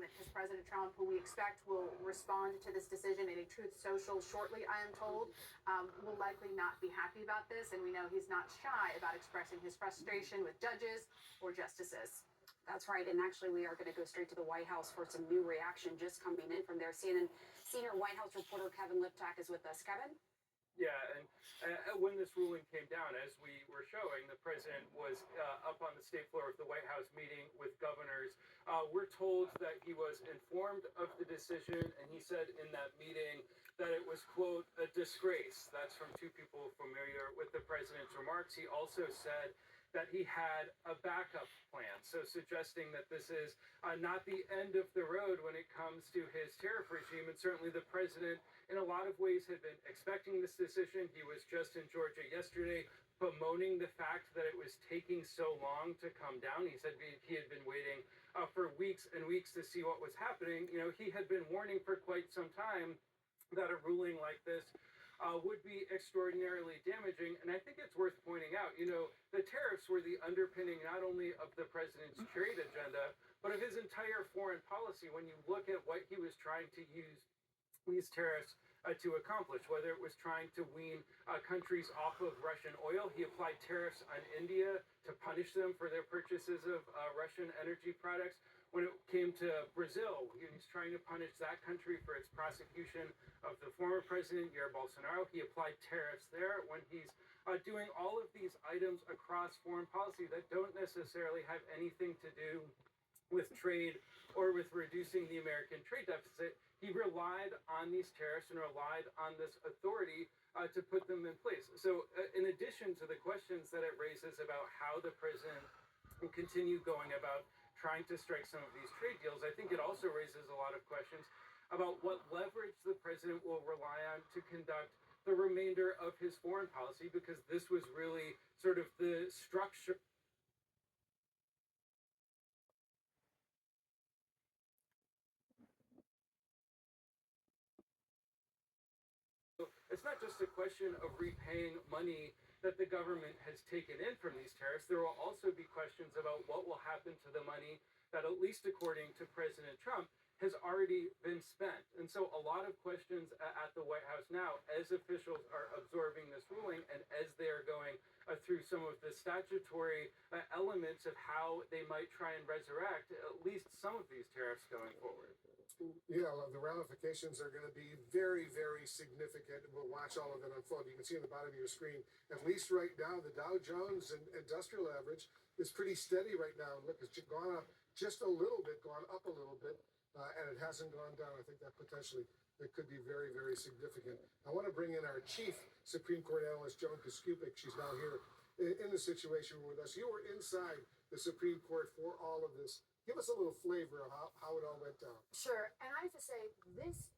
that his President Trump, who we expect will respond to this decision in a Truth Social shortly, I am told, will likely not be happy about this. And we know he's not shy about expressing his frustration with judges or justices. That's right. And actually, we are going to go straight to the White House for some new reaction just coming in from there. CNN senior White House reporter Kevin Liptak is with us. Kevin? Yeah, and when this ruling came down, as we were showing, the president was up on the state floor of the White House meeting with governors. We're told that he was informed of the decision, and he said in that meeting that it was, quote, a disgrace. That's from two people familiar with the president's remarks. He also said that he had a backup plan, so suggesting that this is not the end of the road when it comes to his tariff regime. And certainly the president, in a lot of ways, had been expecting this decision. He was just in Georgia yesterday bemoaning the fact that it was taking so long to come down. He said he had been waiting for weeks and weeks to see what was happening. You know, he had been warning for quite some time that a ruling like this would be extraordinarily damaging. And I think it's worth pointing out, you know, the tariffs were the underpinning not only of the president's trade agenda, but of his entire foreign policy. When you look at what he was trying to use these tariffs to accomplish, whether it was trying to wean countries off of Russian oil. He applied tariffs on India to punish them for their purchases of Russian energy products. When it came to Brazil, he was trying to punish that country for its prosecution of the former president, Jair Bolsonaro. He applied tariffs there. When he's doing all of these items across foreign policy that don't necessarily have anything to do with trade or with reducing the American trade deficit, he relied on these tariffs and relied on this authority to put them in place. So in addition to the questions that it raises about how the president will continue going about trying to strike some of these trade deals, I think it also raises a lot of questions about what leverage the president will rely on to conduct the remainder of his foreign policy, because this was really sort of the structure. It's not just a question of repaying money that the government has taken in from these tariffs. There will also be questions about what will happen to the money that, at least according to President Trump, has already been spent. And so a lot of questions at the White House now, as officials are absorbing this ruling and as they are going through some of the statutory elements of how they might try and resurrect at least some of these tariffs going forward. Yeah, well, the ramifications are going to be very, very significant. We'll watch all of it unfold. You can see on the bottom of your screen, at least right now, the Dow Jones and industrial average is pretty steady right now. Look, it's gone up just a little bit, gone up a little bit, and it hasn't gone down. I think that potentially it could be very, very significant. I want to bring in our chief Supreme Court analyst, Joan Koskupik. She's now here in the situation with us. You were inside the Supreme Court for all of this. Give us a little flavor of how it all went down. Sure. And I have to say, this